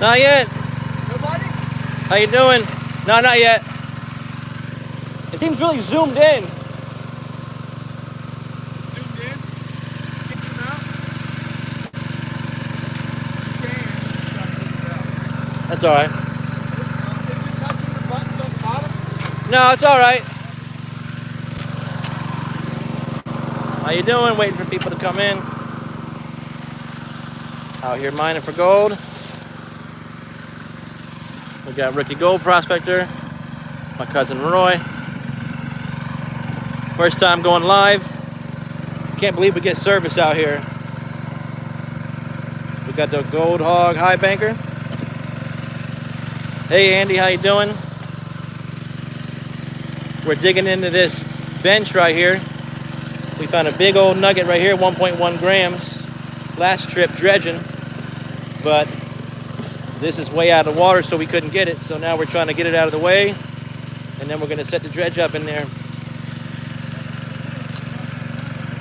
Not yet. Nobody? How you doing? No, not yet. It seems really zoomed in. Zoomed in? Kick him out? You can. That's all right. Is it touching the buttons on the bottom? No, it's all right. How you doing? Waiting for people to come in. Out here mining for gold. We got Rookie Gold Prospector, my cousin Roy. First time going live. Can't believe we get service out here. We got the Gold Hog High Banker. Hey Andy, how you doing? We're digging into this bench right here. We found a big old nugget right here, 1.1 grams. Last trip dredging, but this is way out of the water, so we couldn't get it. So now we're trying to get it out of the way, and then we're gonna set the dredge up in there.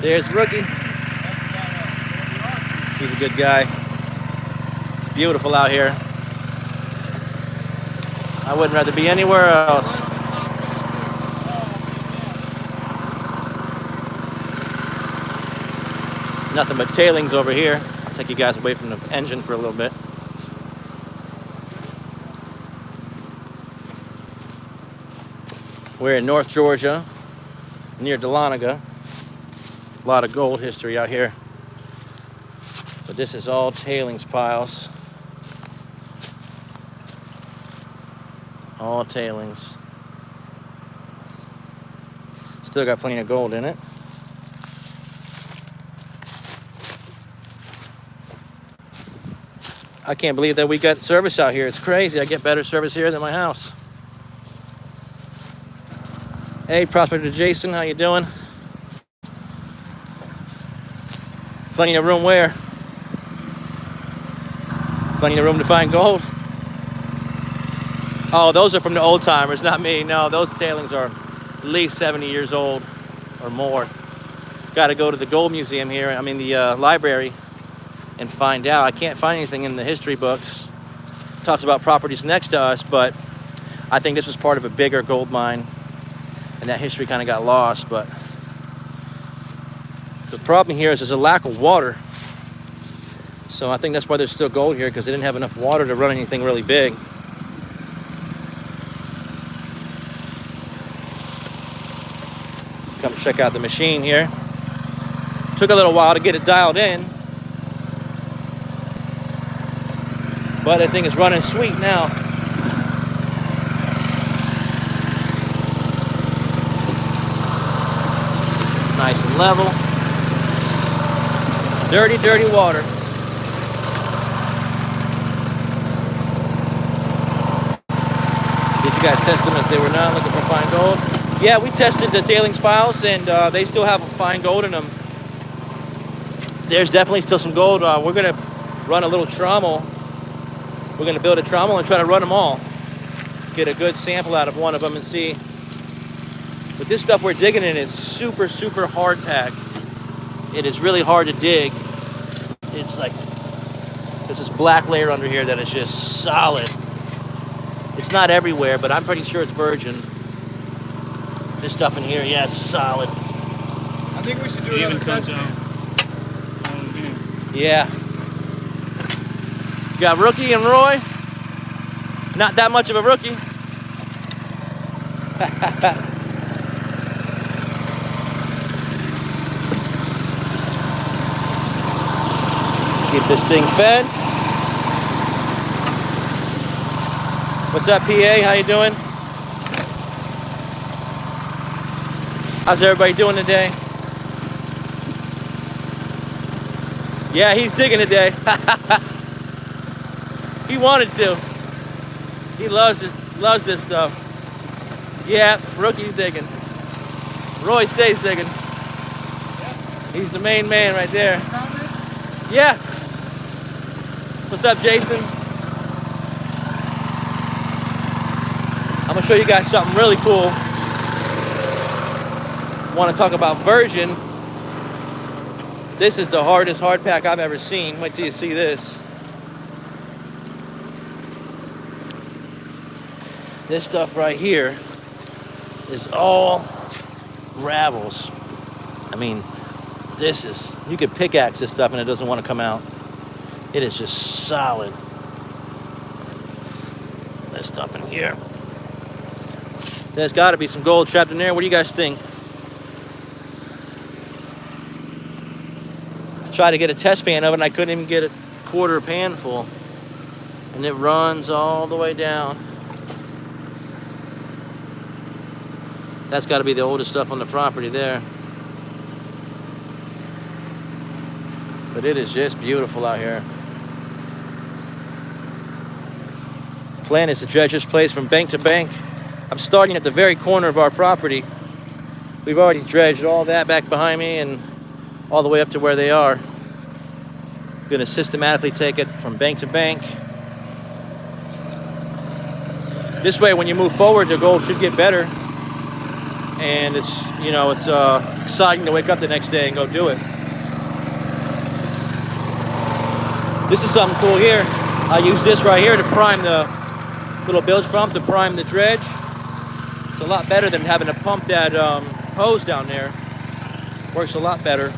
There's Rookie. He's a good guy. It's beautiful out here. I wouldn't rather be anywhere else. Nothing but tailings over here. I'll take you guys away from the engine for a little bit. We're in North Georgia, near Dahlonega. A lot of gold history out here. But this is all tailings piles. All tailings. Still got plenty of gold in it. I can't believe that we got service out here. It's crazy. I get better service here than my house. Hey, Prospector Jason, how you doing? Plenty of room where? Plenty of room to find gold. Oh, those are from the old timers, not me. No, those tailings are at least 70 years old or more. Got to go to the gold museum here, the library, and find out. I can't find anything in the history books. It talks about properties next to us, but I think this was part of a bigger gold mine, and that history kind of got lost. But the problem here is there's a lack of water. So I think that's why there's still gold here, because they didn't have enough water to run anything really big. Come check out the machine here. Took a little while to get it dialed in, but I think it's running sweet now. Nice and level. Dirty, dirty water. Did you guys test them if they were not looking for fine gold? Yeah, we tested the tailings piles, and they still have fine gold in them. There's definitely still some gold. We're gonna run a little trommel. We're gonna build a trommel and try to run them all. Get a good sample out of one of them and see. But this stuff we're digging in is super, super hard packed. It is really hard to dig. It's like, there's this black layer under here that is just solid. It's not everywhere, but I'm pretty sure it's virgin. This stuff in here, yeah, it's solid. I think we should do another test. Yeah. You got Rookie and Roy. Not that much of a rookie. Keep this thing fed. What's up, PA? How you doing? How's everybody doing today? Yeah, he's digging today. He wanted to. He loves this stuff. Yeah, Rookie's digging. Roy stays digging. He's the main man right there. Yeah. What's up, Jason? I'm gonna show you guys something really cool. Want to talk about virgin? This is the hardest hard pack I've ever seen. Wait till you see this. This stuff right here is all gravels. I mean, this is, you could pickaxe this stuff and it doesn't want to come out. It is just solid. This stuff in here. There's got to be some gold trapped in there. What do you guys think? Tried to get a test pan of it and I couldn't even get a quarter pan full. And it runs all the way down. That's got to be the oldest stuff on the property there. But it is just beautiful out here. Plan is to dredge this place from bank to bank. I'm starting at the very corner of our property. We've already dredged all that back behind me and all the way up to where they are. Going to systematically take it from bank to bank. This way, when you move forward, the gold should get better. And it's, you know, it's exciting to wake up the next day and go do it. This is something cool here. I use this right here to prime the little bilge pump, to prime the dredge. It's a lot better than having to pump that hose down there. Works a lot better.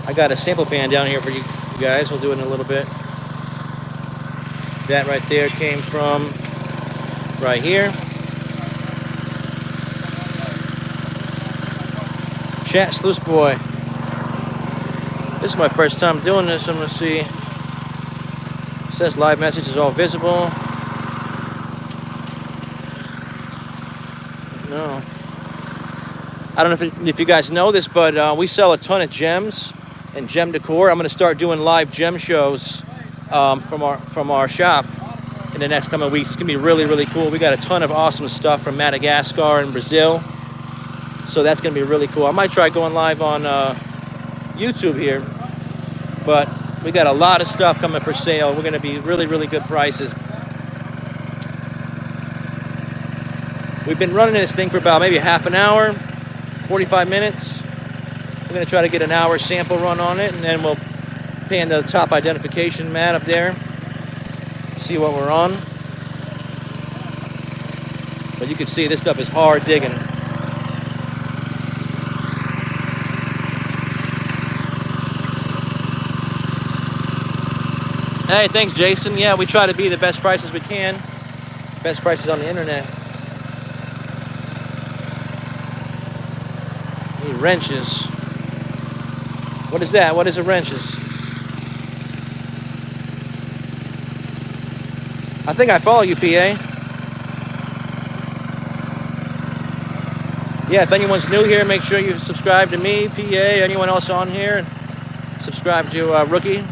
I got a sample pan down here for you guys. We'll do it in a little bit. That right there came from right here. Chat, SLUICEBOY. This is my first time doing this. I'm going to see. It says live message is all visible. No. I don't know if you guys know this, but we sell a ton of gems and gem decor. I'm going to start doing live gem shows from our shop in the next coming weeks. It's going to be really, really cool. We got a ton of awesome stuff from Madagascar and Brazil. So that's going to be really cool. I might try going live on YouTube here. But we got a lot of stuff coming for sale. We're going to be really, really good prices. We've been running this thing for about maybe half an hour, 45 minutes. We're going to try to get an hour sample run on it, and then we'll pan the top identification mat up there, see what we're on. But you can see this stuff is hard digging. Hey, thanks, Jason. Yeah, we try to be the best prices we can. Best prices on the internet. Need wrenches. What is that? What is a wrenches? I think I follow you, PA. Yeah, if anyone's new here, make sure you subscribe to me, PA, anyone else on here. Subscribe to Rookie.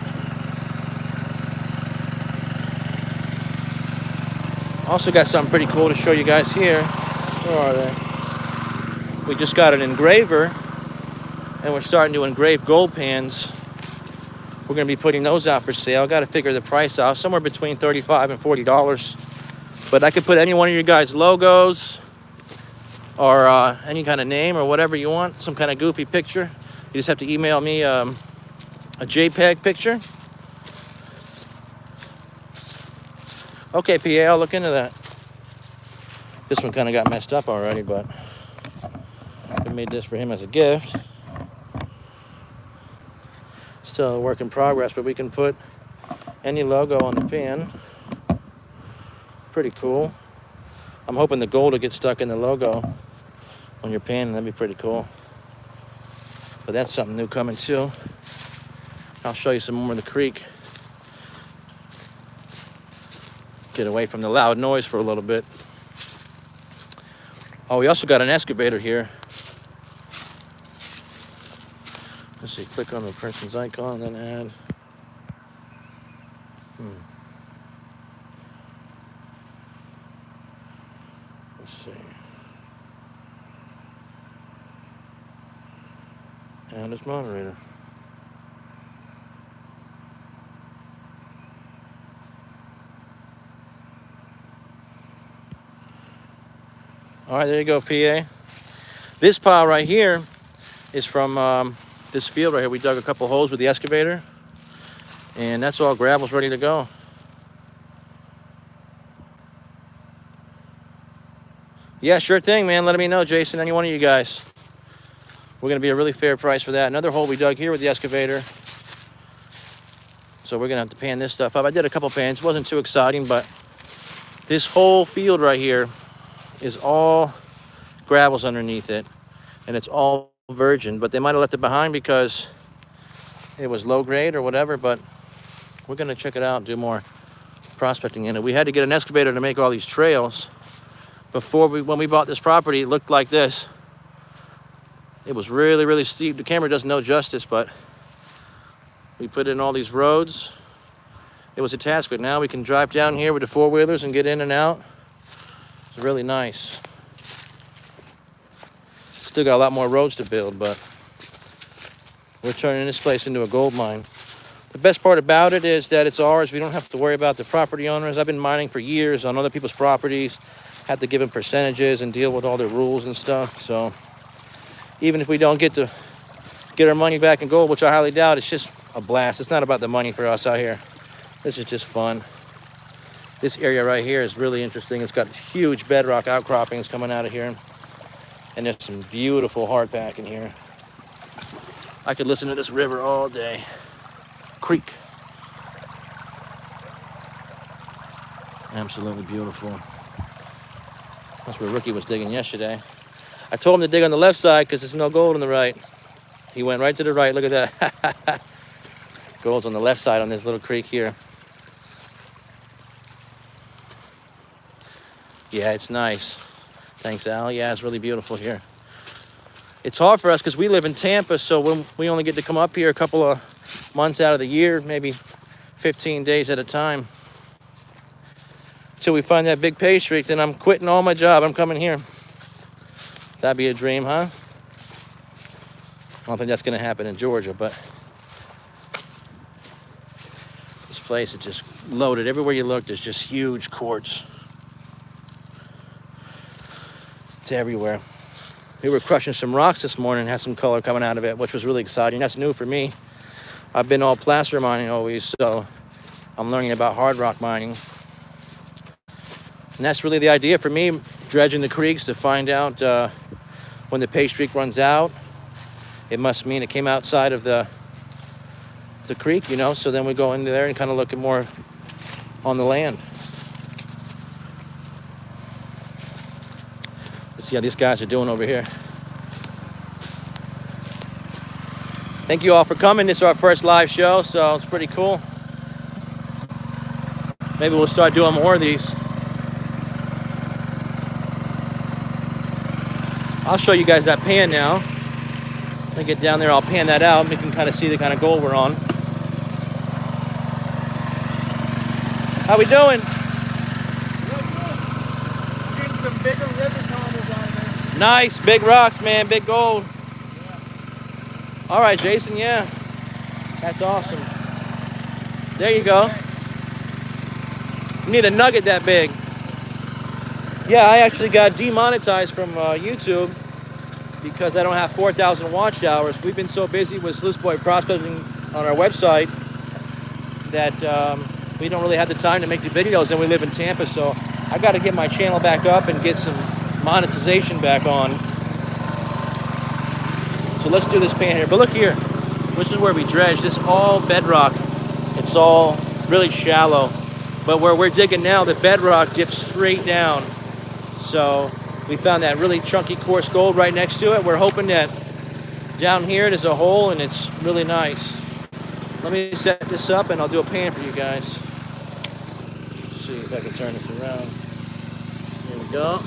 Also got something pretty cool to show you guys here. Where are they? We just got an engraver, and we're starting to engrave gold pans. We're going to be putting those out for sale. Got to figure the price out, somewhere between $35 and $40. But I could put any one of your guys' logos or any kind of name or whatever you want, some kind of goofy picture. You just have to email me a JPEG picture. Okay, PA, I'll look into that. This one kind of got messed up already, but we made this for him as a gift. Still a work in progress, but we can put any logo on the pan. Pretty cool. I'm hoping the gold will get stuck in the logo on your pan. That'd be pretty cool. But that's something new coming too. I'll show you some more of the creek. Get away from the loud noise for a little bit. Oh, we also got an excavator here. Let's see, click on the person's icon and then add. Let's see. And it's moderator. All right, there you go, PA. This pile right here is from this field right here. We dug a couple holes with the excavator. And that's all gravel's ready to go. Yeah, sure thing, man. Let me know, Jason, any one of you guys. We're going to be a really fair price for that. Another hole we dug here with the excavator. So we're going to have to pan this stuff up. I did a couple pans. It wasn't too exciting, but this whole field right here is all gravels underneath it. And it's all virgin. But they might have left it behind because it was low grade or whatever. But we're going to check it out and do more prospecting in it. We had to get an excavator to make all these trails. When we bought this property, it looked like this. It was really, really steep. The camera does no justice, but we put in all these roads. It was a task, but now we can drive down here with the four-wheelers and get in and out. It's really nice. Still got a lot more roads to build, but we're turning this place into a gold mine. The best part about it is that it's ours. We don't have to worry about the property owners. I've been mining for years on other people's properties. Had to give them percentages and deal with all their rules and stuff. So even if we don't get our money back in gold, which I highly doubt, it's just a blast. It's not about the money for us out here. This is just fun. This area right here is really interesting. It's got huge bedrock outcroppings coming out of here. And there's some beautiful hardpack in here. I could listen to this river all day. Creek. Absolutely beautiful. That's where Rookie was digging yesterday. I told him to dig on the left side because there's no gold on the right. He went right to the right. Look at that. Gold's on the left side on this little creek here. Yeah, it's nice. Thanks, Al. Yeah, it's really beautiful here. It's hard for us because we live in Tampa, so we only get to come up here a couple of months out of the year, maybe 15 days at a time. Till we find that big pay streak, then I'm quitting all my job. I'm coming here. That'd be a dream, huh? I don't think that's going to happen in Georgia, but this place is just loaded. Everywhere you look, there's just huge quartz. It's everywhere. We were crushing some rocks this morning, had some color coming out of it, which was really exciting. That's new for me. I've been all placer mining always, so I'm learning about hard rock mining. And that's really the idea for me, dredging the creeks to find out when the pay streak runs out. It must mean it came outside of the creek, you know, so then we go into there and kind of look at more on the land. Let's see how these guys are doing over here. Thank you all for coming. This is our first live show, so it's pretty cool. Maybe we'll start doing more of these. I'll show you guys that pan now. When I get down there, I'll pan that out. We can kind of see the kind of gold we're on. How we doing? Getting some bigger river tunnels out there. Nice, big rocks, man, big gold. Yeah. All right, Jason, yeah. That's awesome. There you go. You need a nugget that big. Yeah, I actually got demonetized from YouTube because I don't have 4,000 watch hours. We've been so busy with SLUICEBOY prospecting on our website that we don't really have the time to make the videos, and we live in Tampa, so I got to get my channel back up and get some monetization back on. So let's do this pan here. But look here, this is where we dredge. This is all bedrock. It's all really shallow. But where we're digging now, the bedrock dips straight down. So we found that really chunky coarse gold right next to it. We're hoping that down here there's a hole and it's really nice. Let me set this up and I'll do a pan for you guys. Let's see if I can turn this around. Here we go.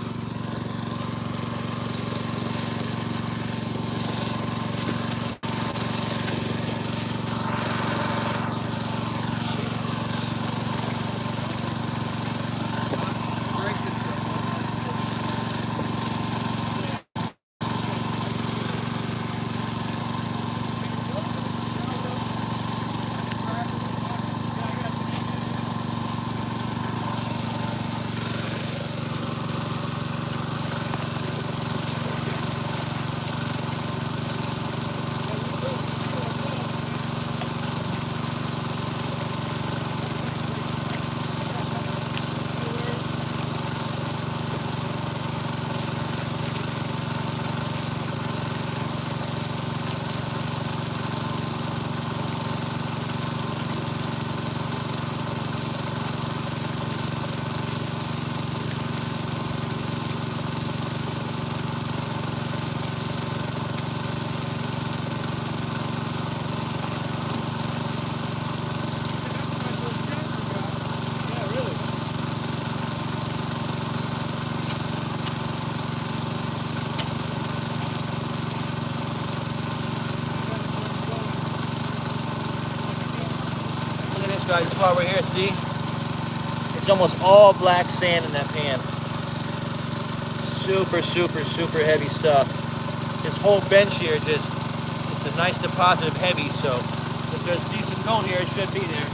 guys. This is why we're here. See? It's almost all black sand in that pan. Super, super, super heavy stuff. This whole bench here just, it's a nice deposit of heavy, so if there's decent gold here, it should be there.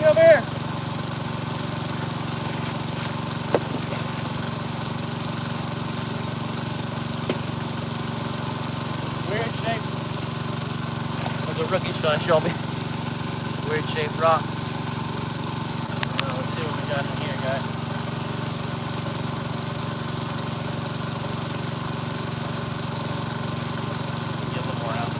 Over here. Weird shape. There's a rookie's trying to show me. Weird shaped rock. Let's see what we got in here, guys. Get a little more out.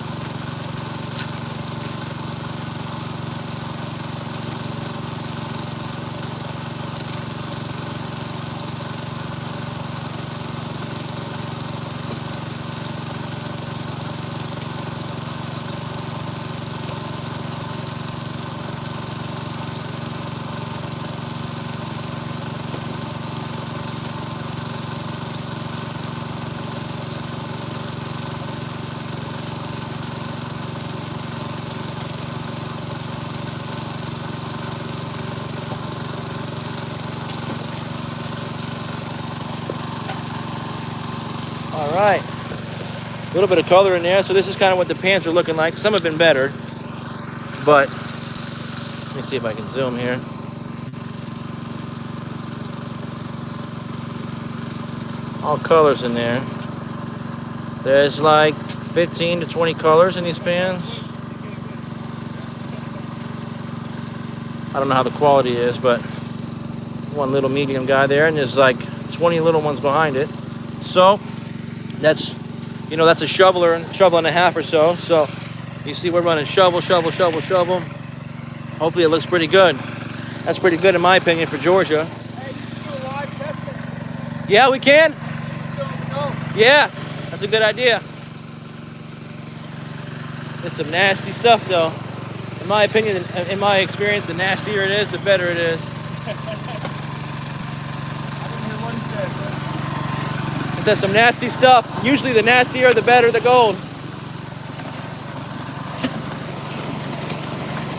All right, a little bit of color in there. So this is kind of what the pans are looking like. Some have been better, but let me see if I can zoom here. All colors in there. There's like 15 to 20 colors in these pans. I don't know how the quality is, but one little medium guy there, and there's like 20 little ones behind it. So that's, you know, that's a shovel and a half or so. So you see we're running shovel, shovel, shovel, shovel. Hopefully it looks pretty good. That's pretty good in my opinion for Georgia. Hey, you can do a live testing. Yeah, we can. Go. Yeah, that's a good idea. It's some nasty stuff though. In my opinion, in my experience, the nastier it is, the better it is. I didn't hear what he said, but It says some nasty stuff. Usually the nastier, the better the gold. I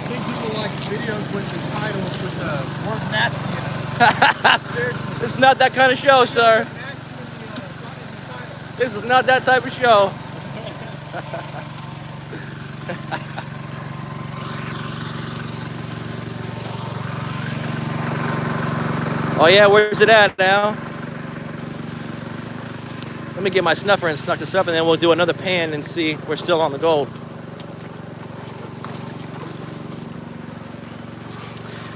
think people like videos with the titles with the word nasty in it. Seriously. It's not that kind of show, sir. Nasty with the title. This is not that type of show. Oh yeah, where's it at now? Let me get my snuffer and snuck this up, and then we'll do another pan and see if we're still on the gold.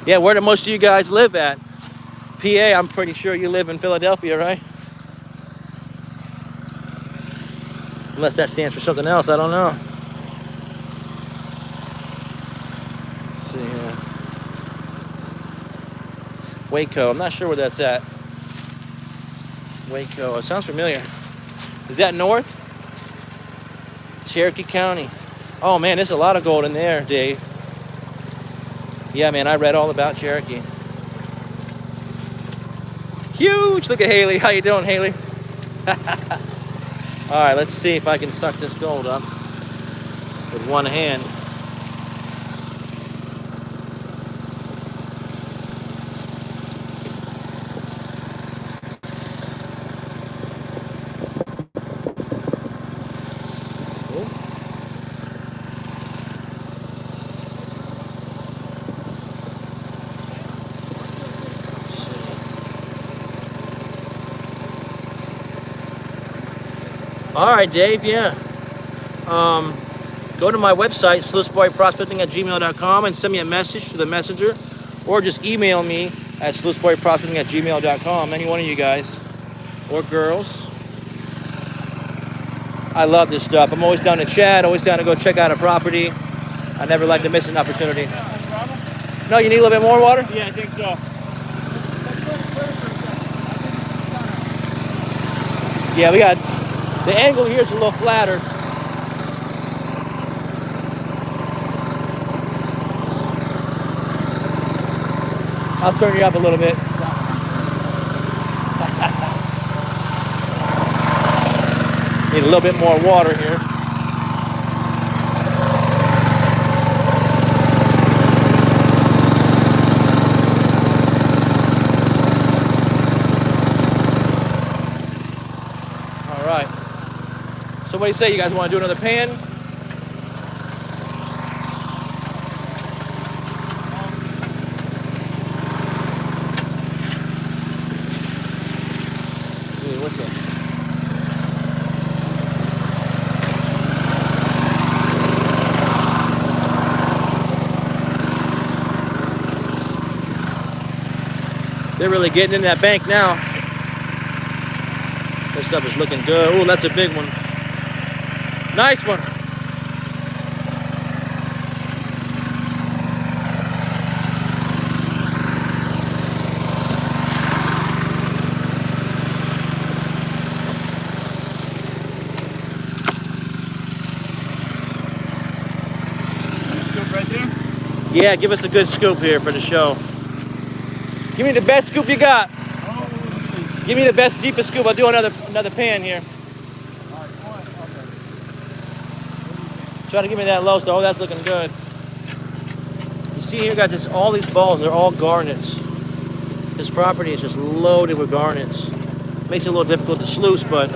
Yeah, where do most of you guys live at? PA, I'm pretty sure you live in Philadelphia, right? Unless that stands for something else, I don't know. Let's see here. Waco, I'm not sure where that's at. Waco, it sounds familiar. Is that north? Cherokee County. Oh man, there's a lot of gold in there, Dave. Yeah, man, I read all about Cherokee. Huge. Look at Haley. How you doing, Haley? All right, let's see if I can suck this gold up with one hand. All right, Dave, yeah. Go to my website, SLUICEBOYProspecting@gmail.com, and send me a message to the messenger, or just email me at SLUICEBOYProspecting@gmail.com, any one of you guys or girls. I love this stuff. I'm always down to chat, always down to go check out a property. I never like to miss an opportunity. No, you need a little bit more water? Yeah, I think so. Yeah, we got, the angle here is a little flatter. I'll turn you up a little bit. Need a little bit more water here. All right. So what do you say? You guys want to do another pan? Dude, what's up? They're really getting in that bank now. This stuff is looking good. Oh, that's a big one. Nice one. Scoop right there. Yeah, give us a good scoop here for the show. Give me the best scoop you got. Give me the best, deepest scoop. I'll do another pan here. Try to give me that low, so that's looking good. You see here, guys, all these balls, they're all garnets. This property is just loaded with garnets. Makes it a little difficult to sluice, but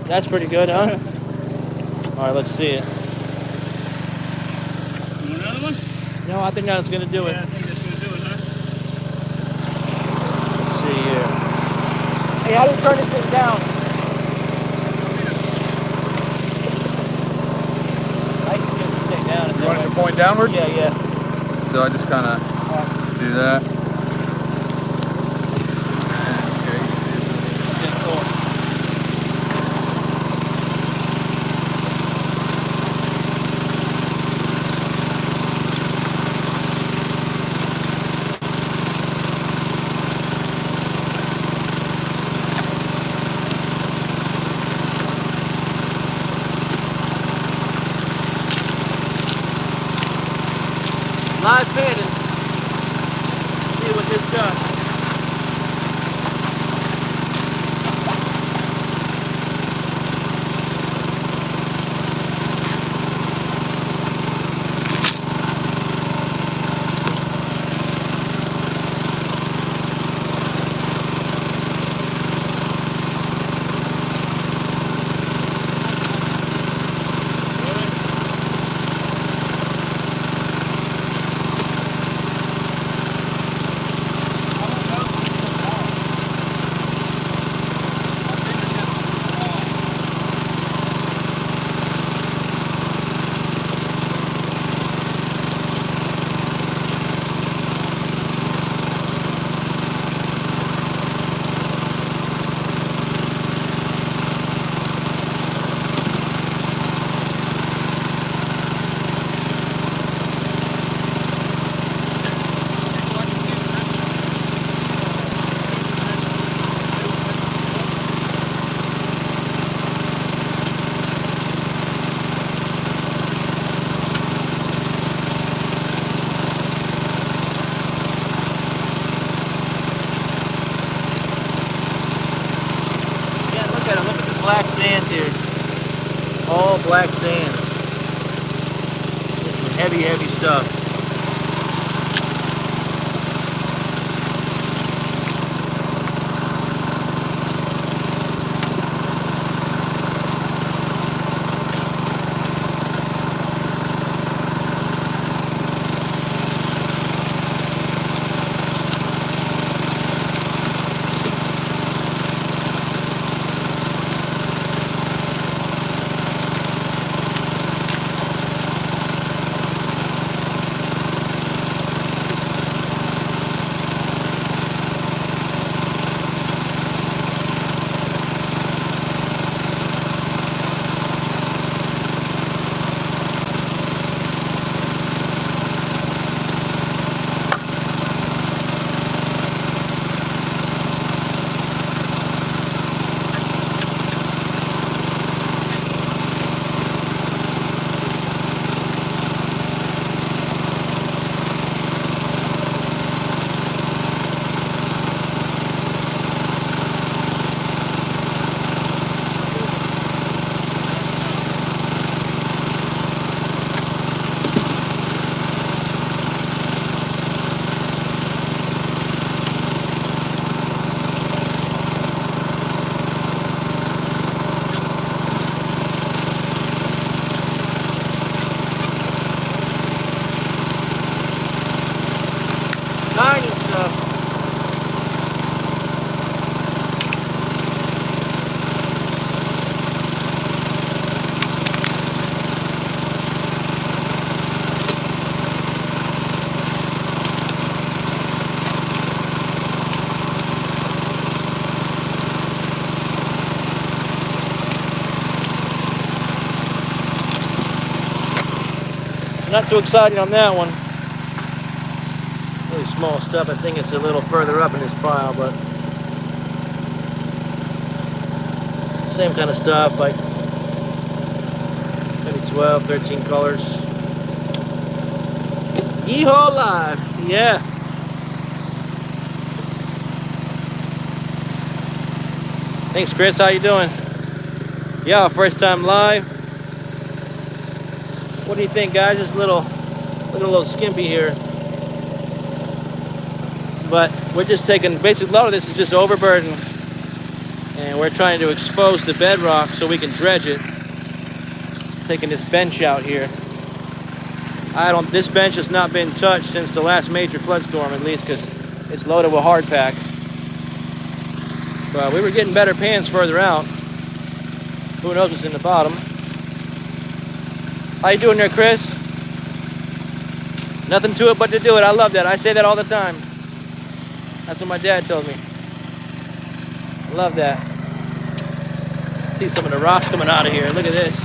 that's pretty good, huh? All right, let's see it. You want another one? No, I think that's gonna do it. Yeah, I think that's gonna do it, huh? Let's see here. Hey, how do you turn this thing down? I can get this thing down. You want it to point downward? Yeah, yeah. So I just kind of do that. Okay, you can see it. Okay, cool. Live panning. See what this does. All black sands. It's some heavy, heavy stuff. Tiny stuff. Not too excited on that one. Really small stuff. I think it's a little further up in this pile, but same kind of stuff, like maybe 12, 13 colors. Yeehaw live, yeah. Thanks, Chris. How you doing? Yeah, first time live. What do you think, guys? It's a little skimpy here. But we're just taking, basically a lot of this is just overburden. And we're trying to expose the bedrock so we can dredge it. Taking this bench out here. This bench has not been touched since the last major flood storm, at least, because it's loaded with hard pack. But we were getting better pans further out. Who knows what's in the bottom? How you doing there, Chris? Nothing to it but to do it. I love that. I say that all the time. That's what my dad told me. I love that. See some of the rocks coming out of here. Look at this.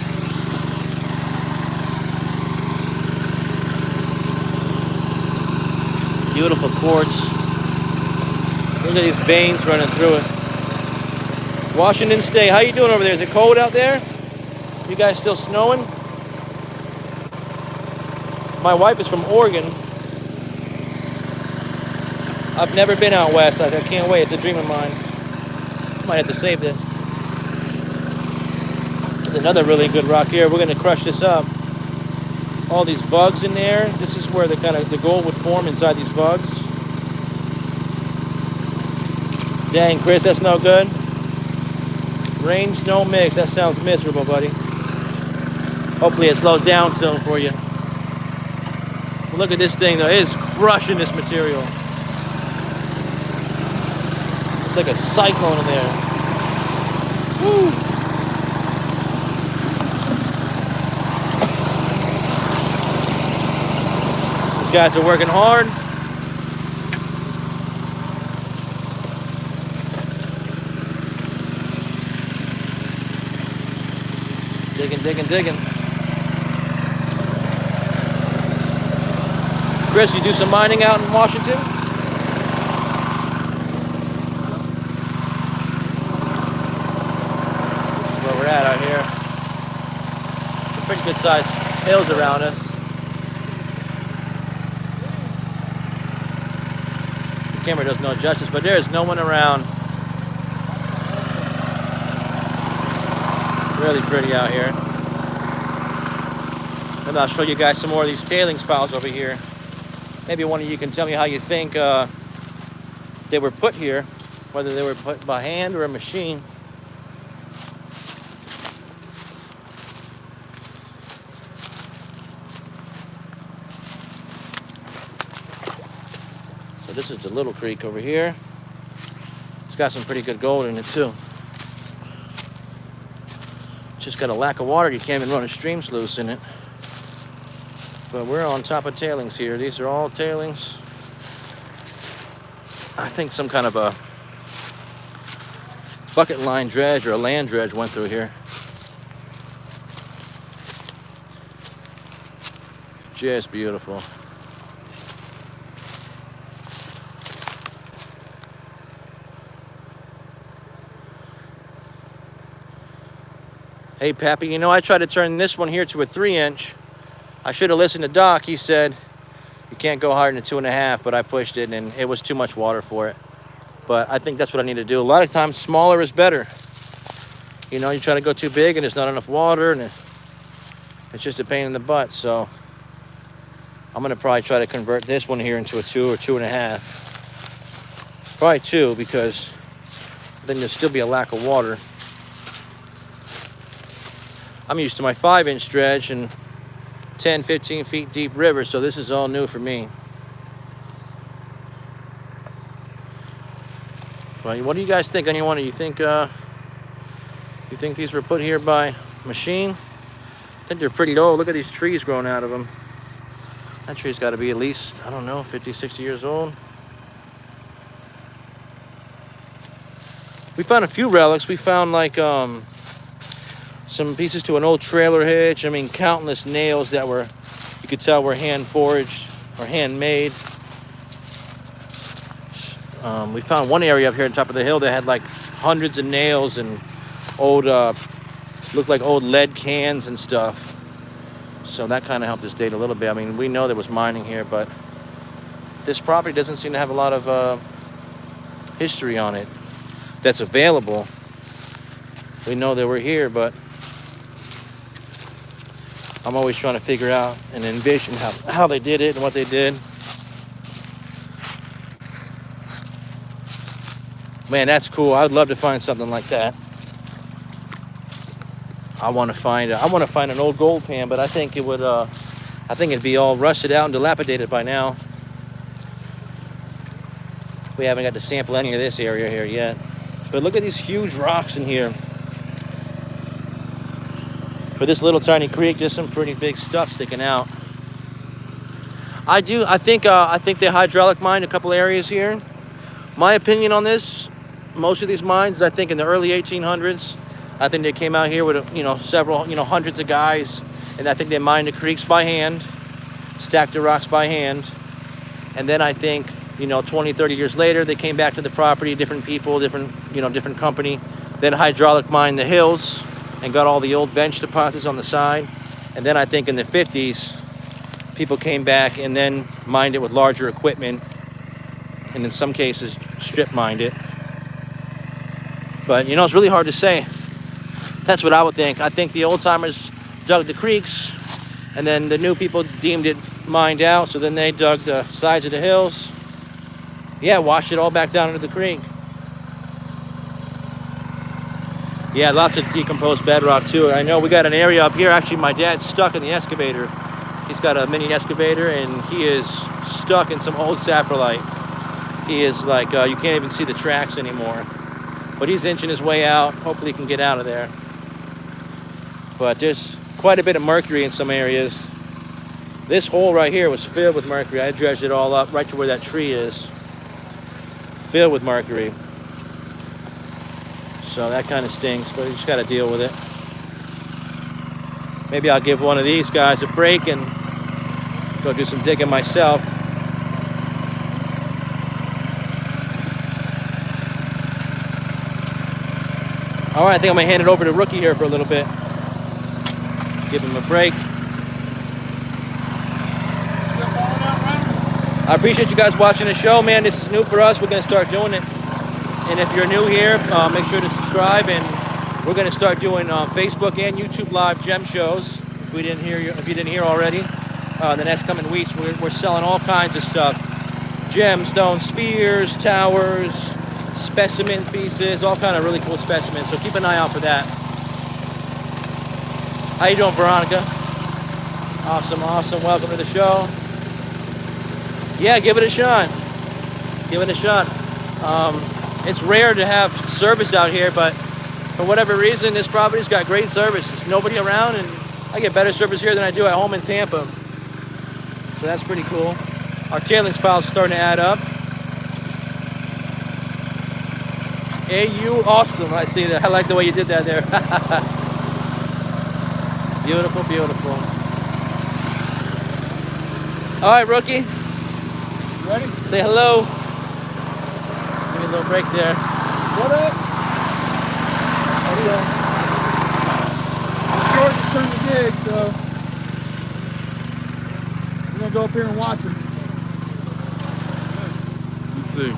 Beautiful quartz. Look at these veins running through it. Washington State. How you doing over there? Is it cold out there? You guys still snowing? My wife is from Oregon. I've never been out west. I can't wait. It's a dream of mine. Might have to save this. There's another really good rock here. We're going to crush this up. All these bugs in there. This is where the gold would form inside these bugs. Dang, Chris, that's no good. Rain, snow mix. That sounds miserable, buddy. Hopefully it slows down soon for you. Look at this thing, though. It is crushing this material. It's like a cyclone in there. Woo! These guys are working hard. Digging, digging, digging. Chris, you do some mining out in Washington? This is where we're at out here. Some pretty good sized hills around us. The camera does no justice, but there is no one around. Really pretty out here. And I'll show you guys some more of these tailings piles over here. Maybe one of you can tell me how you think they were put here, whether they were put by hand or a machine. So this is the little creek over here. It's got some pretty good gold in it too. Just got a lack of water. You can't even run a stream sluice in it. But we're on top of tailings here. These are all tailings. I think some kind of a bucket line dredge or a land dredge went through here. Just beautiful. Hey, Pappy, you know, I tried to turn this one here to a 3-inch. I should have listened to Doc. He said you can't go higher than a 2.5, but I pushed it and it was too much water for it. But I think that's what I need to do. A lot of times, smaller is better. You know, you try to go too big and there's not enough water and it's just a pain in the butt. So I'm gonna probably try to convert this one here into a 2 or 2.5. Probably 2, because then there'll still be a lack of water. I'm used to my 5-inch dredge and 10, 15 feet deep river, so this is all new for me. But what do you guys think? Anyone? You think these were put here by machine? I think they're pretty old. Look at these trees growing out of them. That tree's got to be at least, I don't know, 50, 60 years old. We found a few relics. We found like some pieces to an old trailer hitch. I mean, countless nails that were, you could tell, were hand forged or handmade. We found one area up here on top of the hill that had like hundreds of nails and old, looked like old lead cans and stuff. So that kind of helped us date a little bit. I mean, we know there was mining here, but this property doesn't seem to have a lot of history on it that's available. We know they were here, but I'm always trying to figure out and envision how they did it and what they did. Man, that's cool. I'd love to find something like that. I want to find an old gold pan, but I think it would I think it'd be all rusted out and dilapidated by now. We haven't got to sample any of this area here yet. But look at these huge rocks in here. For this little tiny creek, there's some pretty big stuff sticking out. I think they hydraulic mined a couple areas here. My opinion on this, most of these mines, I think in the early 1800s, I think they came out here with, you know, several, you know, hundreds of guys, and I think they mined the creeks by hand, stacked the rocks by hand, and then I think, you know, 20, 30 years later, they came back to the property, different people, different company, then hydraulic mined the hills and got all the old bench deposits on the side. And then I think in the 50s, people came back and then mined it with larger equipment, and in some cases, strip mined it. But, you know, it's really hard to say. That's what I would think. I think the old timers dug the creeks, and then the new people deemed it mined out, so then they dug the sides of the hills. Yeah, washed it all back down into the creek. Yeah, lots of decomposed bedrock too. I know we got an area up here. Actually, my dad's stuck in the excavator. He's got a mini excavator, and he is stuck in some old saprolite. He is like, you can't even see the tracks anymore. But he's inching his way out. Hopefully he can get out of there. But there's quite a bit of mercury in some areas. This hole right here was filled with mercury. I dredged it all up right to where that tree is. Filled with mercury. So that kind of stinks, but you just got to deal with it. Maybe I'll give one of these guys a break and go do some digging myself. All right, I think I'm going to hand it over to Rookie here for a little bit. Give him a break. I appreciate you guys watching the show, man. This is new for us. We're going to start doing it. And if you're new here, make sure to subscribe. And we're going to start doing Facebook and YouTube live gem shows. If you didn't hear already, the next coming weeks, we're selling all kinds of stuff: gemstone spheres, towers, specimen pieces, all kind of really cool specimens. So keep an eye out for that. How you doing, Veronica? Awesome, awesome. Welcome to the show. Yeah, give it a shot. Give it a shot. It's rare to have service out here, but for whatever reason, this property's got great service. There's nobody around, and I get better service here than I do at home in Tampa. So that's pretty cool. Our tailings pile's starting to add up. AU awesome. I see that. I like the way you did that there. Beautiful, beautiful. All right, rookie. Ready? Say hello. Give me a little break there. What up? How you doing? George just turned the gig, so we're gonna go up here and watch him. Let's see.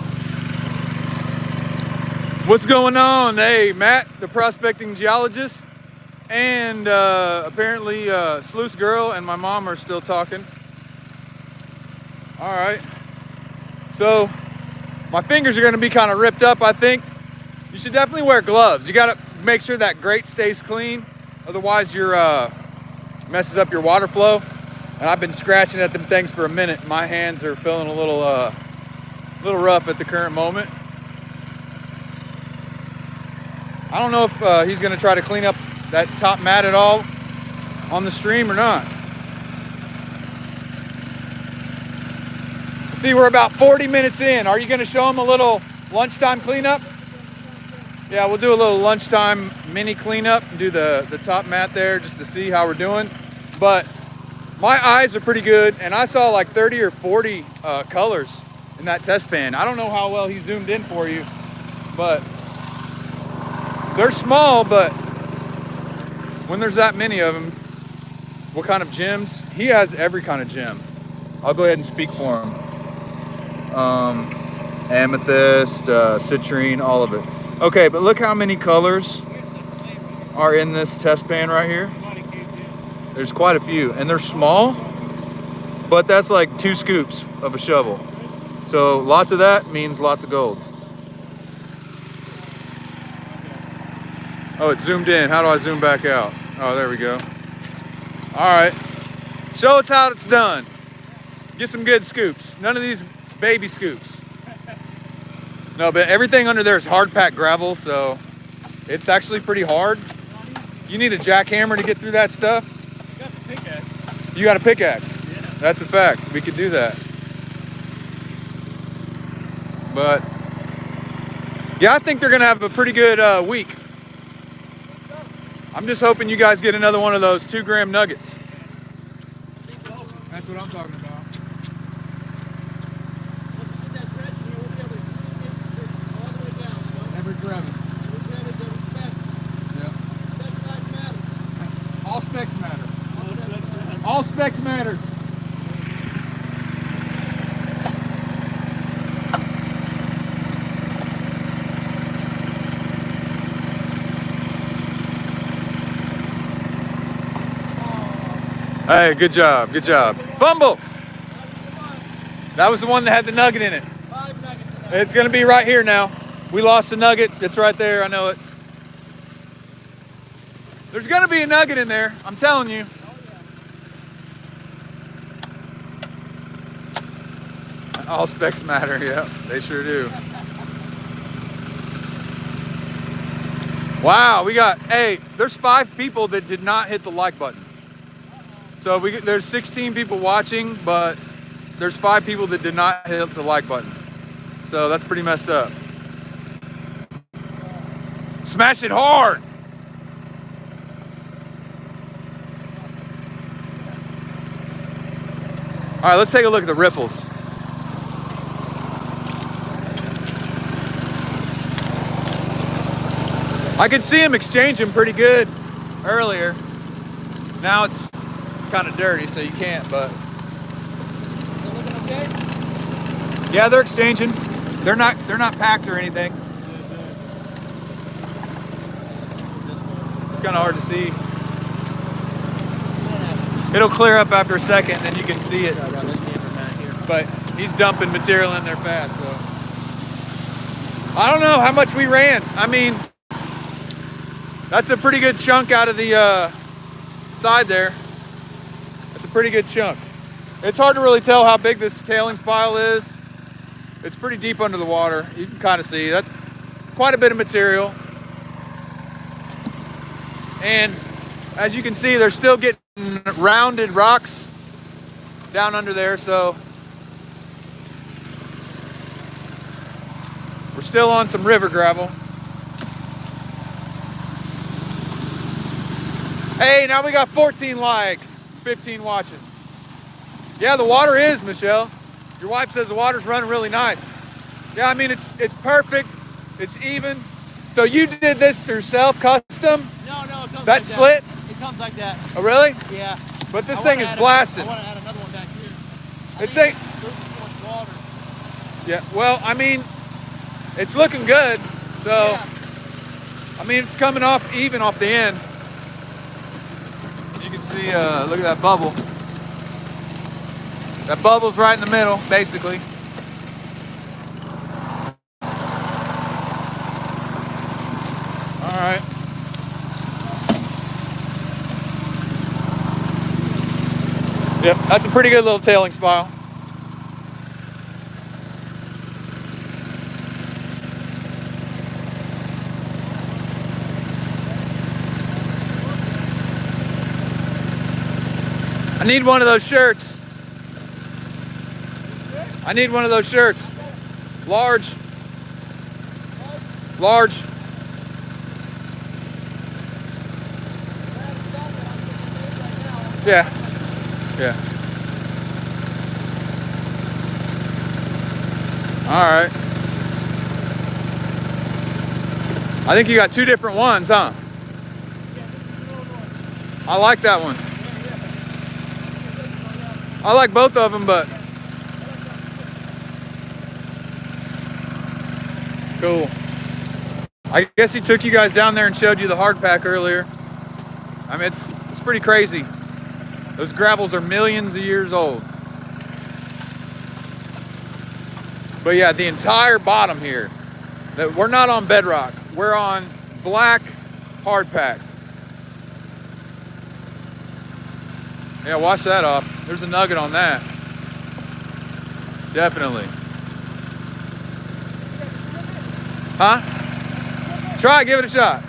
What's going on? Hey, Matt, the prospecting geologist, and apparently Sluice Girl and my mom are still talking. All right. So my fingers are going to be kind of ripped up, I think. You should definitely wear gloves. You got to make sure that grate stays clean. Otherwise, you're messes up your water flow. And I've been scratching at them things for a minute. My hands are feeling a little rough at the current moment. I don't know if he's going to try to clean up that top mat at all on the stream or not. See, we're about 40 minutes in. Are you going to show him a little lunchtime cleanup? Yeah, we'll do a little lunchtime mini cleanup and do the top mat there just to see how we're doing. But my eyes are pretty good, and I saw like 30 or 40 colors in that test pan. I don't know how well he zoomed in for you, but they're small, but when there's that many of them, what kind of gems? He has every kind of gem. I'll go ahead and speak for him. Amethyst, citrine, all of it. Okay, but look how many colors are in this test pan right here. There's quite a few, and they're small, but that's like 2 scoops of a shovel. So lots of that means lots of gold. Oh, it zoomed in. How do I zoom back out? Oh, there we go. All right. Show us how it's done. Get some good scoops. None of these baby scoops. No, but everything under there is hard packed gravel, so it's actually pretty hard. You need a jackhammer to get through that stuff. You got the pickaxe. You got a pickaxe. Yeah. That's a fact. We could do that. But yeah, I think they're gonna have a pretty good week. I'm just hoping you guys get another one of those 2-gram nuggets. That's what I'm talking about. Every crevice. Yeah. All specs matter. All specs matter. Hey, good job, good job. Fumble! That was the one that had the nugget in it. It's gonna be right here now. We lost the nugget, it's right there, I know it. There's gonna be a nugget in there, I'm telling you. All specs matter, yeah, they sure do. Wow, we got, hey, there's 5 people that did not hit the like button. So there's 16 people watching, but there's 5 people that did not hit the like button. So that's pretty messed up. Smash it hard. All right, let's take a look at the riffles. I could see them exchanging pretty good earlier. Now it's kind of dirty, so you can't, but Okay. yeah, they're exchanging. They're not packed or anything. It's kind of hard to see. It'll clear up after a second, and then you can see it. Run this camera mat here. But he's dumping material in there fast, so. I don't know how much we ran. I mean, that's a pretty good chunk out of the side there. That's a pretty good chunk. It's hard to really tell how big this tailings pile is. It's pretty deep under the water. You can kind of see that. Quite a bit of material. And as you can see, they're still getting rounded rocks down under there, so we're still on some river gravel. Hey, now we got 14 likes, 15 watching. Yeah, the water is, Michelle. Your wife says the water's running really nice. Yeah, I mean, it's perfect. It's even. So you did this yourself, custom? No, it comes that like slit? That. It comes like that. Oh, really? Yeah. But this thing is blasted. I want to add another one back here. It's like, Water. yeah, well, I mean, it's looking good. So, Yeah. I mean, it's coming off even off the end. You can see, look at that bubble. That bubble's right in the middle, basically. All right. Yep, that's a pretty good little tailings pile. I need one of those shirts. I need one of those shirts. Large. Large. Yeah. Yeah. All right. I think you got two different ones, huh? I like that one. I like both of them, but cool. I guess he took you guys down there and showed you the hard pack earlier. I mean, it's pretty crazy. Those gravels are millions of years old. But yeah, the entire bottom here, that we're not on bedrock. We're on black hard pack. Yeah, wash that off. There's a nugget on that. Definitely. Huh? Try, give it a shot.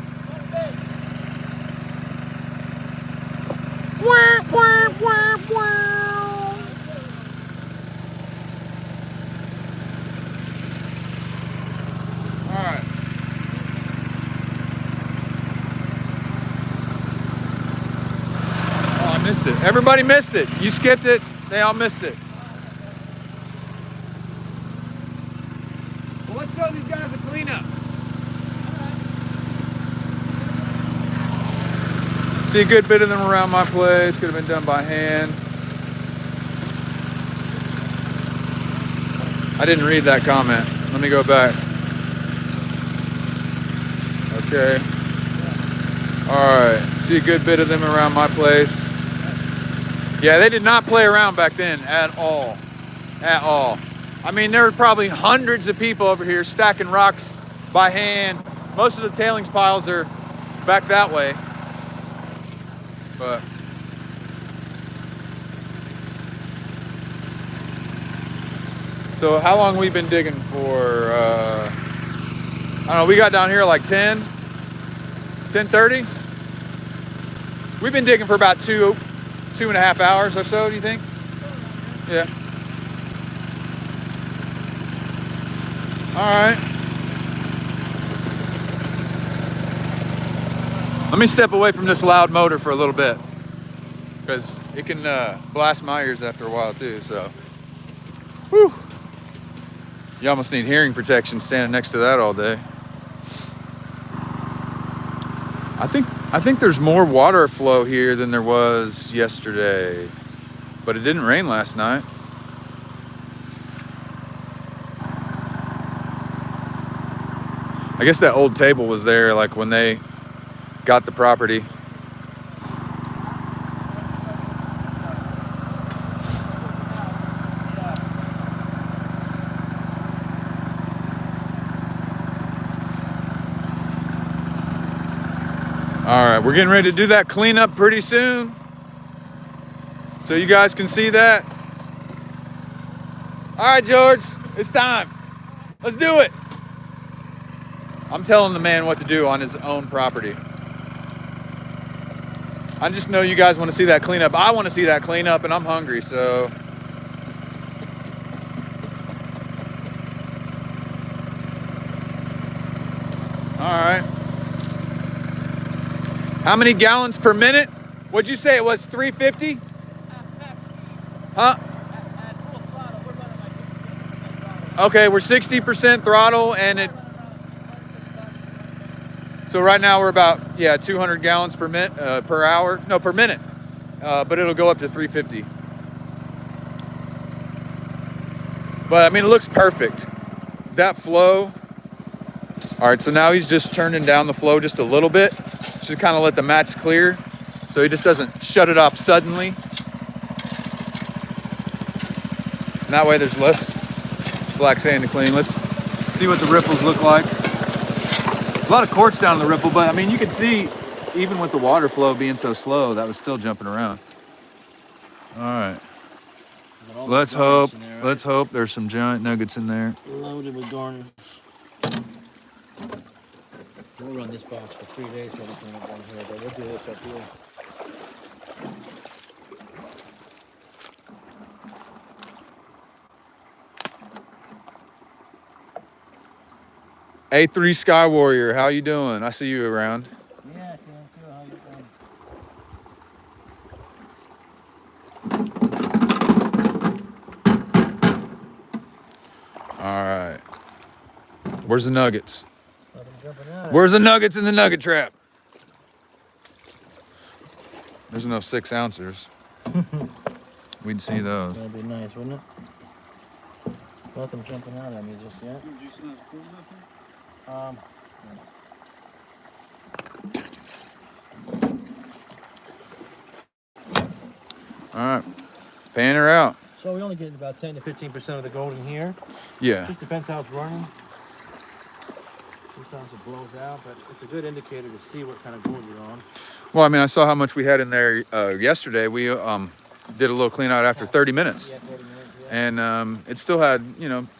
Alright. Oh, I missed it. Everybody missed it. You skipped it. They all missed it. Well, let's show these guys a cleanup. See a good bit of them around my place. Could have been done by hand. I didn't read that comment. Let me go back. Okay. All right. See a good bit of them around my place. Yeah, they did not play around back then at all. At all. I mean, there were probably hundreds of people over here stacking rocks by hand. Most of the tailings piles are back that way. But so how long we been digging for? I don't know, we got down here like 10:30. We've been digging for about 2.5 hours or so, do you think? Yeah. All right. Let me step away from this loud motor for a little bit, because it can blast my ears after a while too, so. Whew. You almost need hearing protection standing next to that all day. I think there's more water flow here than there was yesterday, but it didn't rain last night. I guess that old table was there like when they got the property. We're getting ready to do that cleanup pretty soon, so you guys can see that. All right, George, it's time. Let's do it. I'm telling the man what to do on his own property. I just know you guys want to see that cleanup. I want to see that cleanup, and I'm hungry, so. All right. How many gallons per minute? What'd you say it was, 350? Huh? Okay, we're 60% throttle, and it. So right now we're about 200 gallons per hour. No, per minute. But it'll go up to 350. But I mean, it looks perfect. That flow. All right, so now he's just turning down the flow just a little bit, just to kind of let the mats clear, so he just doesn't shut it off suddenly. And that way there's less black sand to clean. Let's see what the ripples look like. A lot of quartz down in the ripple, but I mean, you can see even with the water flow being so slow, that was still jumping around. All right. Let's hope there's some giant nuggets in there. Loaded with garnet. We'll run this box for 3 days for everything up down here, but we'll do this up here. A3 Sky Warrior, how you doing? I see you around. Yeah, I see him too. How you doing? All right. Where's the nuggets? Where's the nuggets in the nugget trap? There's enough 6 ounces. We'd see those. That'd be nice, wouldn't it? Nothing jumping out at me just yet. All right, pan her out. So we only get about 10 to 15% of the gold in here. Yeah. Just depends how it's running. Sometimes it blows out, but it's a good indicator to see what kind of gold you're on. Well, I mean, I saw how much we had in there yesterday. We did a little clean out after 30 minutes. Yeah, 30 minutes, yeah. And it still had,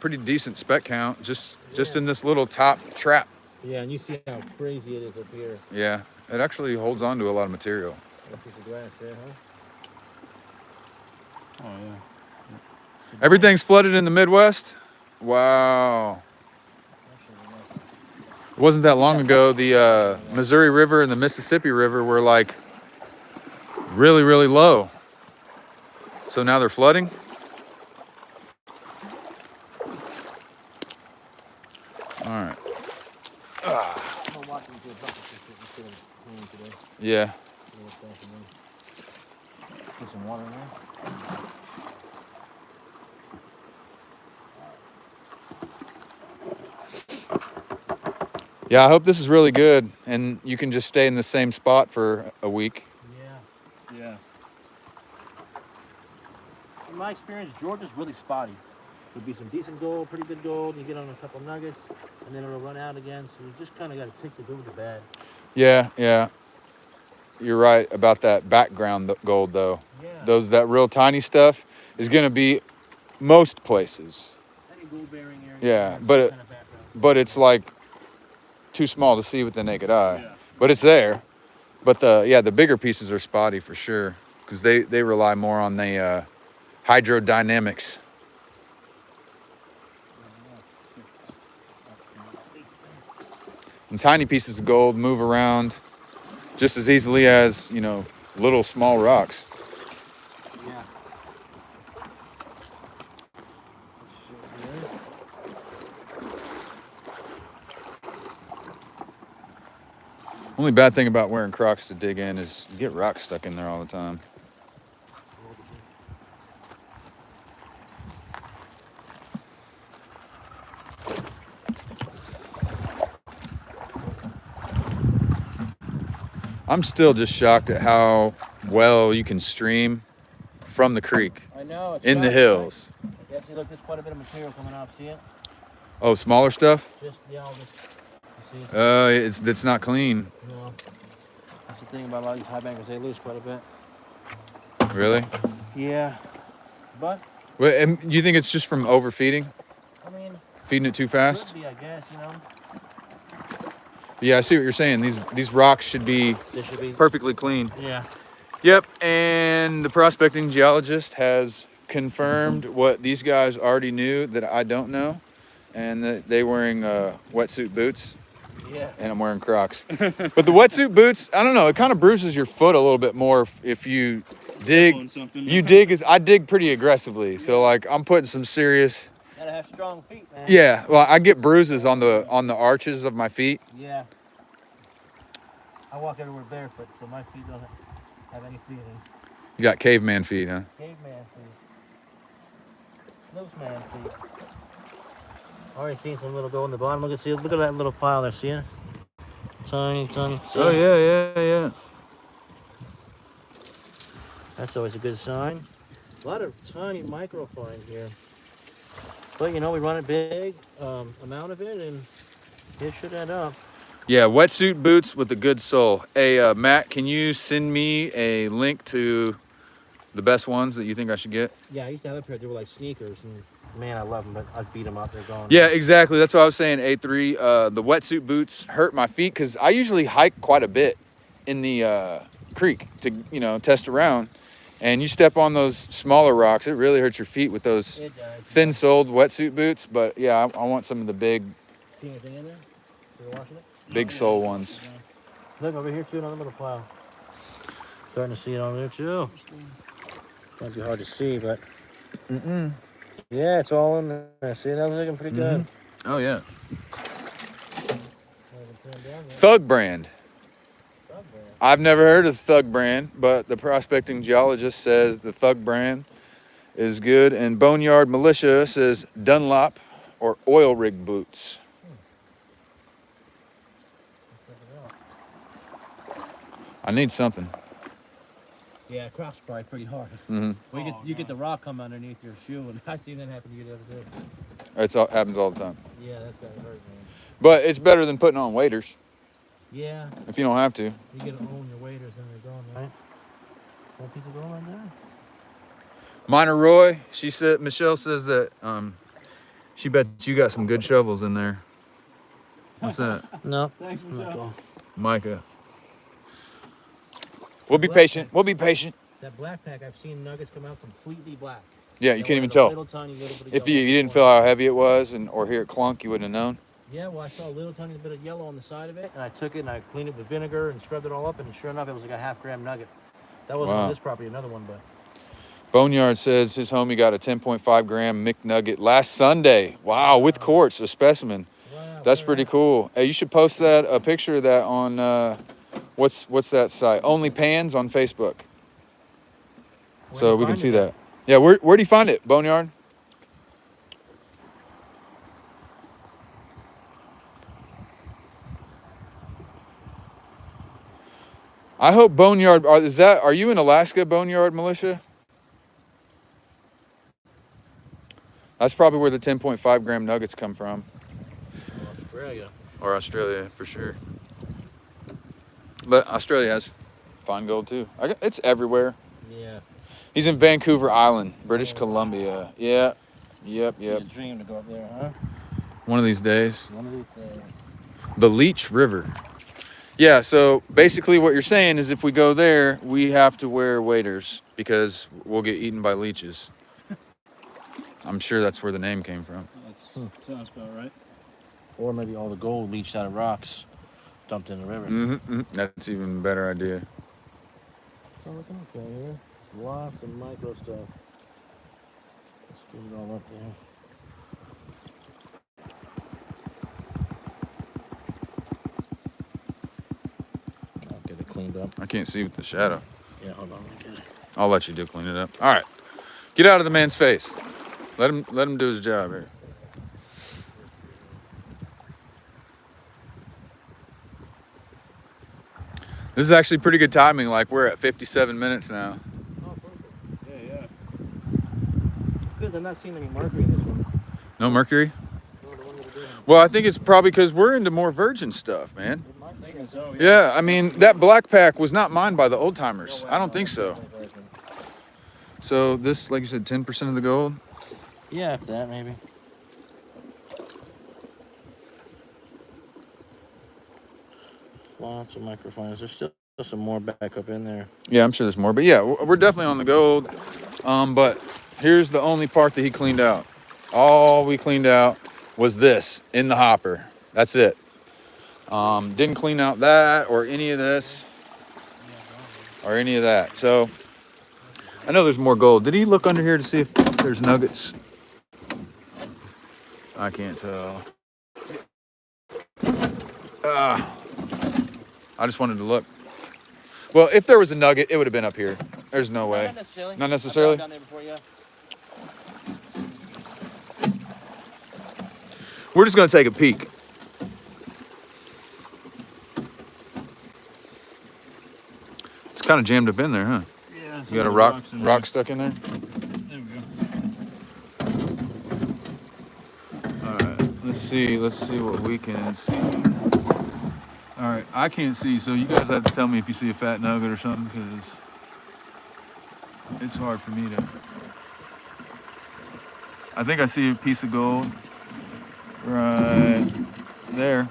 pretty decent spec count just in this little top trap. Yeah, and you see how crazy it is up here. Yeah, it actually holds on to a lot of material. A piece of glass there, huh? Oh, yeah. Everything's flooded in the Midwest? Wow. It wasn't that long ago, the Missouri River and the Mississippi River were like really, really low. So now they're flooding. All right. Yeah. Put some water in there. Yeah, I hope this is really good and you can just stay in the same spot for a week. Yeah. In my experience, Georgia's really spotty. There'll be some decent gold, pretty good gold, you get on a couple nuggets, and then it'll run out again, so you just kind of got to take the good with the bad. Yeah. You're right about that background gold, though. Yeah. That real tiny stuff is going to be most places. Any gold-bearing area. Yeah, kind but of background. but it's like too small to see with the naked eye. Yeah. But it's there. But the bigger pieces are spotty for sure because they rely more on the hydrodynamics. And tiny pieces of gold move around just as easily as, little small rocks. Yeah. Only bad thing about wearing Crocs to dig in is you get rocks stuck in there all the time. I'm still just shocked at how well you can stream from the creek I know. It's in the sharp, hills. right? Yeah, see, look, there's quite a bit of material coming off. See it? Oh, smaller stuff? Just, yeah, all this. You see? It's not clean. No. the thing about a lot of these high bankers. They lose quite a bit. Really? Yeah. But, Well, and do you think it's just from overfeeding? I mean, Feeding it too fast? could be, I guess, you know. Yeah, I see what you're saying. These rocks should be They should be. perfectly clean. Yeah. Yep, and the prospecting geologist has confirmed what these guys already knew that I don't know, and that they wearing wetsuit boots, Yeah. and I'm wearing Crocs. But the wetsuit boots, I don't know, it kind of bruises your foot a little bit more if you dig. I dig pretty aggressively, so like I'm putting some serious. Gotta have strong feet, man. Yeah, well, I get bruises on the arches of my feet. Yeah. I walk everywhere barefoot, so my feet don't have any feeling. You got caveman feet, huh? Caveman feet. Snowman feet. Already seen some little go in the bottom. Look at that little pile there. See it? Tiny. See Oh it? yeah. That's always a good sign. A lot of tiny microfine here. But you know, we run it big, amount of it, and it should add up. Yeah, wetsuit boots with a good sole. Hey, Matt, can you send me a link to the best ones that you think I should get? Yeah, I used to have a pair. They were like sneakers, and man, I love them, but I'd beat them up. They're gone. Yeah, exactly. That's what I was saying, A3. The wetsuit boots hurt my feet because I usually hike quite a bit in the creek to, test around. And you step on those smaller rocks, it really hurts your feet with those thin-soled wetsuit boots. But yeah, I want some of the big, See anything in there? You're watching it? big sole ones. Look over here too, another little pile. Starting to see it on there too. Might be hard to see, but yeah, it's all in there. See, that's looking pretty good. Oh yeah. Thug brand. I've never heard of Thug brand, but the prospecting geologist says the Thug brand is good, and Boneyard Militia says Dunlop or oil rig boots. I need something. Yeah, Crocs probably pretty hard. Mhm. Well, you get the rock come underneath your shoe, and I seen that happen to you the other day. Happens all the time. Yeah, that's gotta hurt, man. But it's better than putting on waders Yeah, if you don't have to. you get to own your waders and they're gone, right? One piece of gold right there. Miner Roy, Michelle says that she bets you got some good shovels in there. What's that? No. Thanks, Michelle. Micah. We'll be patient. That black pack, I've seen nuggets come out completely black. Yeah, you can't even tell. Little tiny little bit of If yellow you on the didn't corner. feel how heavy it was or hear it clunk, you wouldn't have known. Yeah, well, I saw a little tiny bit of yellow on the side of it, and I took it and I cleaned it with vinegar and scrubbed it all up, and sure enough, it was like a half-gram nugget. That wasn't Wow. on this property, another one, but Boneyard says his homie got a 10.5 gram McNugget last Sunday. Wow, with quartz, a specimen. wow, That's very pretty nice. cool. Hey, you should post a picture of that on what's that site? Only Pans on Facebook. Where So do you we can find see it that. Yeah, where do you find it, Boneyard? I hope Boneyard, are you in Alaska, Boneyard Militia? That's probably where the 10.5 gram nuggets come from. Australia. Or Australia, for sure. But Australia has fine gold, too. It's everywhere. Yeah. He's in Vancouver Island, British Columbia. Yeah. Yep. It's a dream to go up there, huh? One of these days. One of these days. The Leech River. Yeah, so basically what you're saying is if we go there, we have to wear waders because we'll get eaten by leeches. I'm sure that's where the name came from. That sounds about right. Or maybe all the gold leached out of rocks dumped in the river. That's even a better idea. So looking okay here. Lots of micro stuff. Let's get it all up there. I'll get it cleaned up. I can't see with the shadow. Yeah, hold on. Let me get it. I'll let you do clean it up. All right. Get out of the man's face. Let him do his job here. This is actually pretty good timing. Like we're at 57 minutes now. Oh, perfect. Yeah. Because I'm not seeing any mercury in this one. No mercury? No, the one that we're doing. Well, I think it's probably because we're into more virgin stuff, man. It might be. thinking so. Yeah, I mean, that black pack was not mined by the old timers. I don't think so. So this, like you said, 10% of the gold. Yeah, if that maybe. Lots of microphones. There's still some more back up in there. Yeah, I'm sure there's more, but yeah, we're definitely on the gold. But here's the only part that he cleaned out. All we cleaned out was this in the hopper. That's it. Didn't clean out that or any of this or any of that. So I know there's more gold. Did he look under here to see if there's nuggets? I can't tell. I just wanted to look. Well, if there was a nugget, it would have been up here. There's no way. Not necessarily. Not necessarily? I've down there before, yeah. We're just going to take a peek. It's kind of jammed up in there, huh? Yeah. You got a rock stuck in there? There we go. All right, let's see what we can see. All right, I can't see, so you guys have to tell me if you see a fat nugget or something, because it's hard for me to. I think I see a piece of gold right there.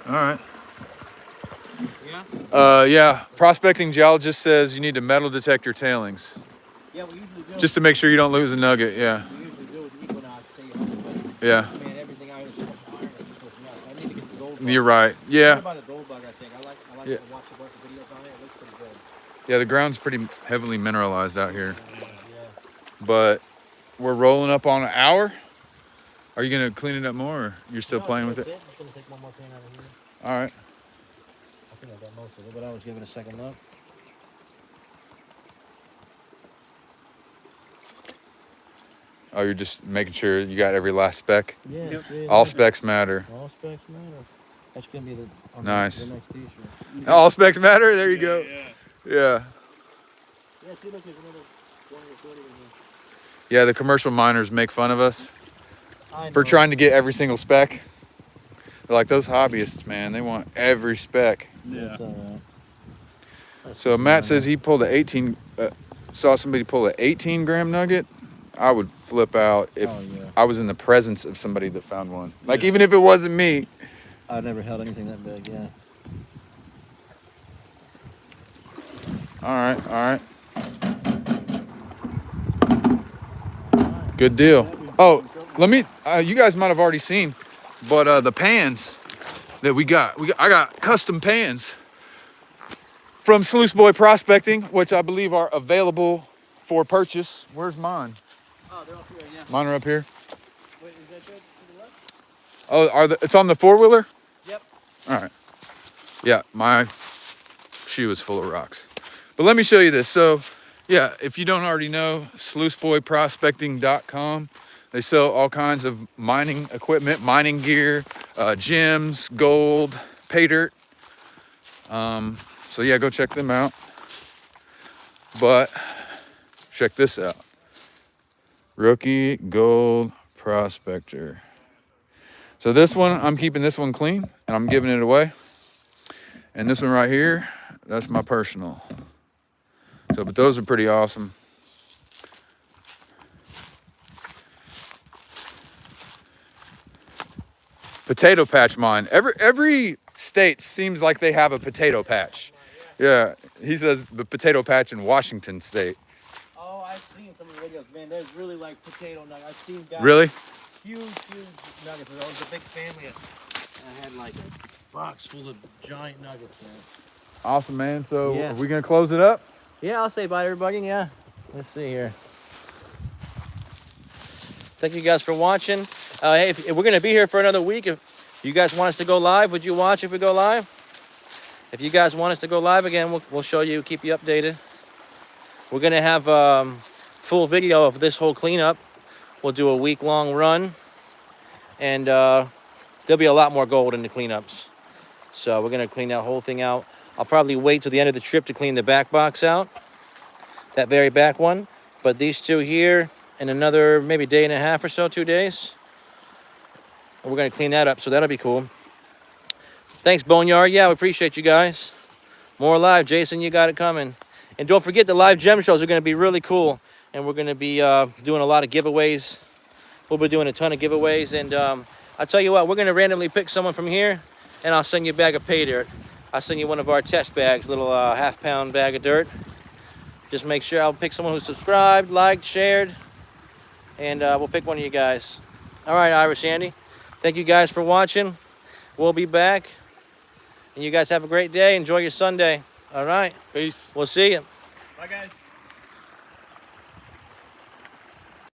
All right. Yeah? Yeah, prospecting geologist says you need to metal detect your tailings. Yeah, we usually do. Just to make sure you don't lose a nugget, yeah. We usually do with Equinox. Yeah. Man, everything out is so much iron. It's just nuts. I need to get the gold bug. You're right, What yeah. about the gold bug, I think? I like Yeah. to watch a bunch of videos on it. It looks pretty good. Yeah, the ground's pretty heavily mineralized out here. Yeah. But we're rolling up on an hour. Are you gonna clean it up more, or you're still playing with it? I'm just gonna take one more pan out of here. All right. I think I got most of it, but I was giving it a second look. Oh, you're just making sure you got every last speck. Yeah. All specs matter. All specs matter. That's gonna be the Nice. the next T-shirt. All specs matter. There you go. Yeah. Yeah. Yeah. See, look, there's another 20 or 30 in here. Yeah. The commercial miners make fun of us I for know. trying to get every single spec. They're like those hobbyists, man. They want every spec. Yeah. That's all right. That's So just Matt fine. says he pulled a 18. Saw somebody pull an 18-gram nugget. I would flip out if Oh, yeah. I was in the presence of somebody that found one. Like Yeah. even if it wasn't me. I've never held anything that big. Yeah. All right. All right. Good deal. Oh, let me. You guys might have already seen, but the pans that we got. I got custom pans from SLUICEBOY Prospecting, which I believe are available for purchase. Where's mine? Oh, they're up here. Yeah. Mine are up here. Wait, is that good to the left? Oh, it's on the four-wheeler? Yep. All right. Yeah, my shoe is full of rocks. But let me show you this. So, yeah, if you don't already know, SLUICEBOYProspecting.com. They sell all kinds of mining equipment, mining gear, gems, gold, pay dirt. So, yeah, go check them out. But check this out. Rookie Gold Prospector. So this one, I'm keeping this one clean and I'm giving it away. And this one right here, that's my personal. So, but those are pretty awesome. Potato patch mine. Every state seems like they have a potato patch. Yeah, he says the potato patch in Washington State. Oh, I've seen some of the videos, man. There's really like potato nuggets. I've seen guys. Really? Huge nuggets. There was a big family. I had like a box full of giant nuggets, man. Awesome, man. So Yeah. are we gonna close it up? Yeah, I'll say bye, everybody. Yeah. Let's see here. Thank you guys for watching. Hey, if we're gonna be here for another week. If you guys want us to go live, would you watch if we go live? If you guys want us to go live again, we'll show you, keep you updated. We're gonna have full video of this whole cleanup. We'll do a week-long run, and there'll be a lot more gold in the cleanups. So we're gonna clean that whole thing out. I'll probably wait till the end of the trip to clean the back box out, that very back one. But these two here, in another maybe day and a half or so, 2 days, we're gonna clean that up. So that'll be cool. Thanks, Boneyard. Yeah, we appreciate you guys. More live. Jason, you got it coming. And don't forget, the live gem shows are going to be really cool. And we're going to be doing a lot of giveaways. We'll be doing a ton of giveaways. And I'll tell you what, we're going to randomly pick someone from here, and I'll send you a bag of pay dirt. I'll send you one of our test bags, little half-pound bag of dirt. Just make sure I'll pick someone who's subscribed, liked, shared, and we'll pick one of you guys. All right, Irish Andy. Thank you guys for watching. We'll be back. And you guys have a great day. Enjoy your Sunday. All right. Peace. We'll see you. Bye, guys.